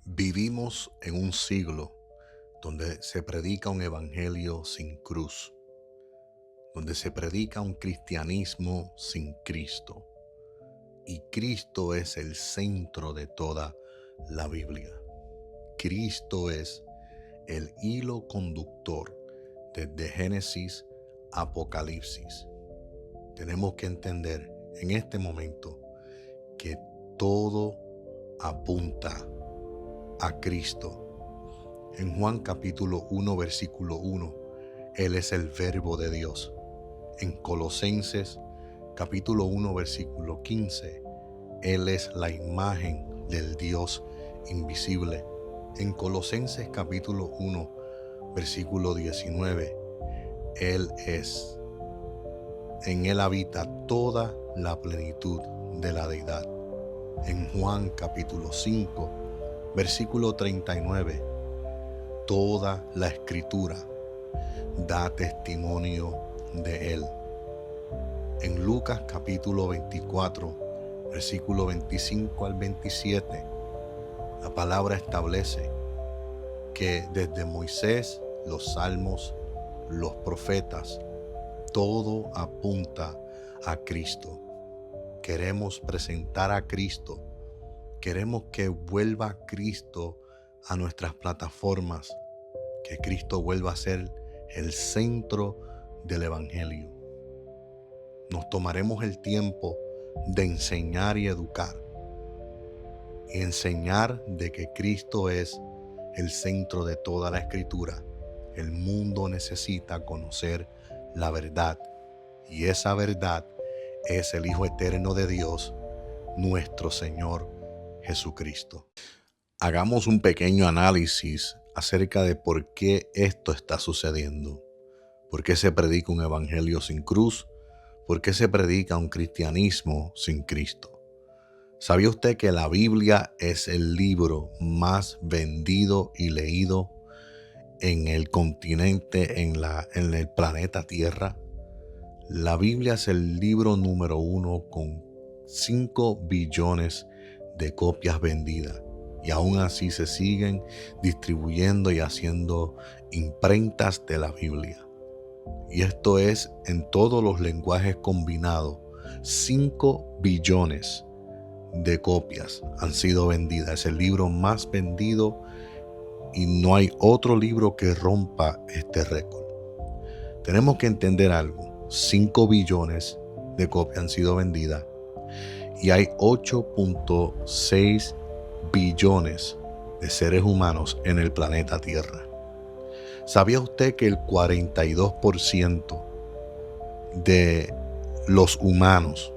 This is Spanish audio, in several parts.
Vivimos en un siglo donde se predica un evangelio sin cruz, donde se predica un cristianismo sin Cristo. Y Cristo es el centro de toda la Biblia. Cristo es el hilo conductor desde Génesis a Apocalipsis. Tenemos que entender en este momento que todo apunta a Cristo. En Juan capítulo 1 versículo 1, Él es el verbo de Dios. En Colosenses capítulo 1 versículo 15, Él es la imagen del Dios invisible. En Colosenses capítulo 1 versículo 19, Él es. En Él habita toda la plenitud de la deidad. En Juan capítulo 5 versículo 39, toda la escritura da testimonio de Él. En Lucas capítulo 24, versículo 25 al 27, la palabra establece que desde Moisés, los salmos, los profetas, todo apunta a Cristo. Queremos presentar a Cristo. Queremos que vuelva Cristo a nuestras plataformas, que Cristo vuelva a ser el centro del evangelio. Nos tomaremos el tiempo de enseñar y educar, y enseñar de que Cristo es el centro de toda la escritura. El mundo necesita conocer la verdad, y esa verdad es el Hijo eterno de Dios, nuestro Señor Jesucristo. Hagamos un pequeño análisis acerca de por qué esto está sucediendo. ¿Por qué se predica un evangelio sin cruz? ¿Por qué se predica un cristianismo sin Cristo? ¿Sabía usted que la Biblia es el libro más vendido y leído en el continente, en el planeta Tierra? La Biblia es el libro número 1 con 5 billones de copias vendidas. Y aún así se siguen distribuyendo y haciendo imprentas de la Biblia. Y esto es en todos los lenguajes combinados. 5 billones de copias han sido vendidas. Es el libro más vendido y no hay otro libro que rompa este récord. Tenemos que entender algo. 5 billones de copias han sido vendidas y hay 8.6 billones de seres humanos en el planeta Tierra. ¿Sabía usted que el 42% de los humanos,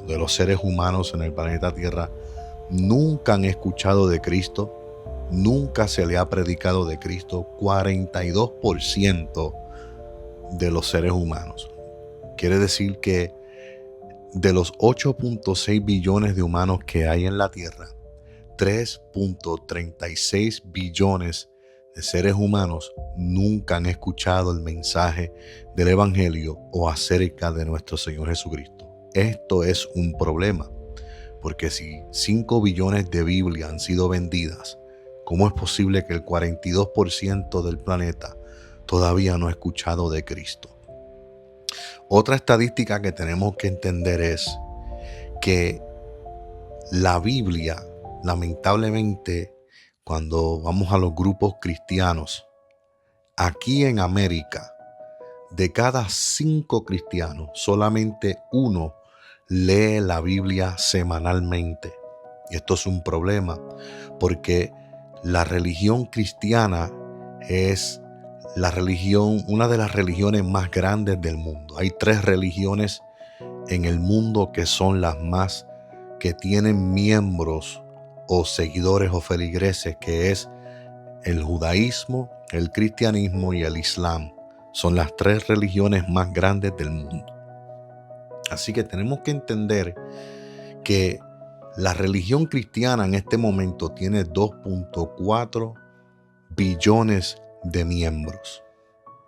de los seres humanos en el planeta Tierra, nunca han escuchado de Cristo? Nunca se le ha predicado de Cristo. 42% de los seres humanos. Quiere decir que de los 8.6 billones de humanos que hay en la Tierra, 3.36 billones de seres humanos nunca han escuchado el mensaje del evangelio o acerca de nuestro Señor Jesucristo. Esto es un problema, porque si 5 billones de Biblia han sido vendidas, ¿cómo es posible que el 42% del planeta todavía no ha escuchado de Cristo? Otra estadística que tenemos que entender es que la Biblia, lamentablemente, cuando vamos a los grupos cristianos, aquí en América, de cada 5 cristianos, solamente uno lee la Biblia semanalmente. Y esto es un problema, porque la religión cristiana es una de las religiones más grandes del mundo. Hay 3 religiones en el mundo que son las más que tienen miembros o seguidores o feligreses, que es el judaísmo, el cristianismo y el islam. Son las 3 religiones más grandes del mundo. Así que tenemos que entender que la religión cristiana en este momento tiene 2.4 billones de miembros.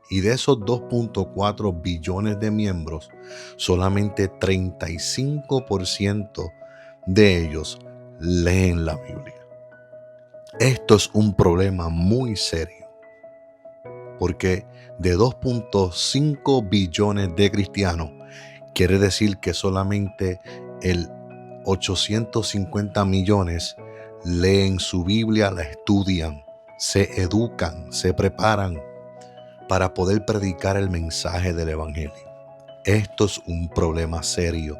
Y de esos 2.4 billones de miembros, solamente 35% de ellos leen la Biblia. Esto es un problema muy serio, porque de 2.5 billones de cristianos, quiere decir que solamente el 850 millones leen su Biblia, la estudian, se educan, se preparan para poder predicar el mensaje del Evangelio. Esto es un problema serio.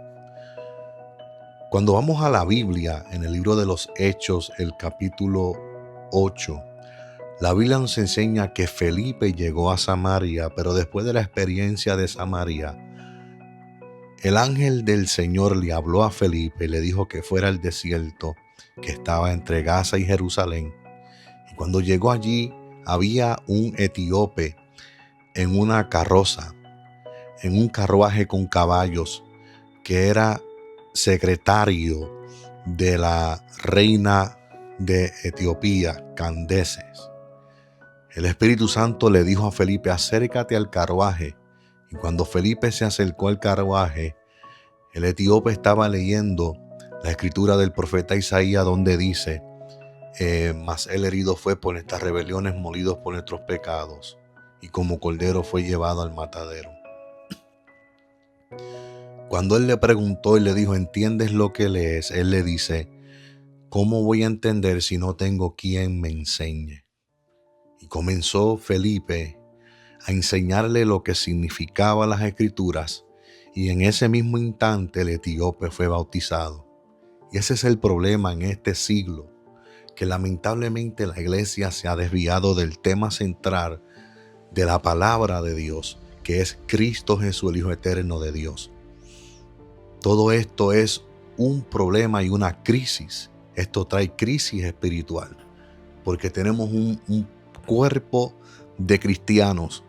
Cuando vamos a la Biblia, en el libro de los Hechos, el capítulo 8, la Biblia nos enseña que Felipe llegó a Samaria, pero después de la experiencia de Samaria, el ángel del Señor le habló a Felipe y le dijo que fuera al desierto que estaba entre Gaza y Jerusalén. Y cuando llegó allí, había un etíope en una carroza, en un carruaje con caballos, que era secretario de la reina de Etiopía, Candeces. El Espíritu Santo le dijo a Felipe: acércate al carruaje. Y cuando Felipe se acercó al carruaje, el etíope estaba leyendo la escritura del profeta Isaías, donde dice: mas él herido fue por nuestras rebeliones, molidos por nuestros pecados, y como cordero fue llevado al matadero. Cuando él le preguntó y le dijo: ¿entiendes lo que lees? Él le dice: ¿cómo voy a entender si no tengo quien me enseñe? Y comenzó Felipe a enseñarle lo que significaban las escrituras, y en ese mismo instante el etíope fue bautizado. Y ese es el problema en este siglo, que lamentablemente la iglesia se ha desviado del tema central de la palabra de Dios, que es Cristo Jesús, el Hijo eterno de Dios. Todo esto es un problema y una crisis. Esto trae crisis espiritual, porque tenemos un cuerpo de cristianos,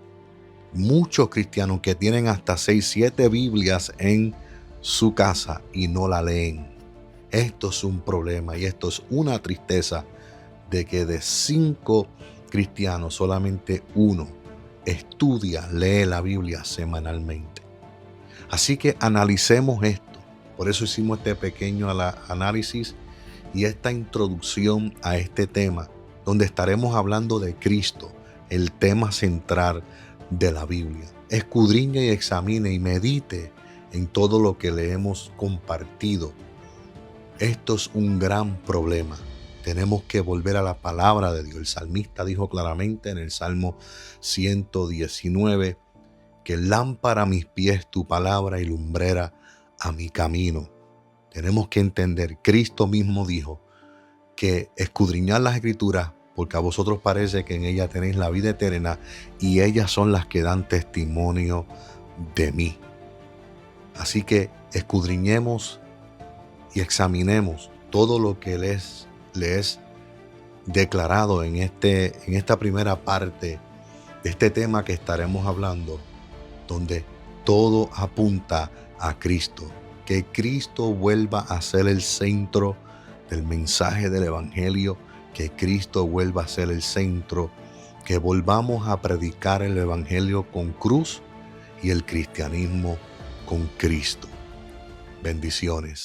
muchos cristianos que tienen hasta 6, 7 Biblias en su casa y no la leen. Esto es un problema y esto es una tristeza, de que de 5 cristianos solamente uno estudia, lee la Biblia semanalmente. Así que analicemos esto. Por eso hicimos este pequeño análisis y esta introducción a este tema, donde estaremos hablando de Cristo, el tema central de la Biblia. Escudriñe y examine y medite en todo lo que le hemos compartido. Esto es un gran problema. Tenemos que volver a la palabra de Dios. El salmista dijo claramente en el Salmo 119 que lámpara a mis pies tu palabra y lumbrera a mi camino. Tenemos que entender, Cristo mismo dijo que escudriñad las escrituras, porque a vosotros parece que en ellas tenéis la vida eterna y ellas son las que dan testimonio de mí. Así que escudriñemos y examinemos todo lo que le es declarado en esta primera parte de este tema que estaremos hablando, donde todo apunta a Cristo. Que Cristo vuelva a ser el centro del mensaje del Evangelio, que Cristo vuelva a ser el centro, que volvamos a predicar el Evangelio con cruz y el cristianismo con Cristo. Bendiciones.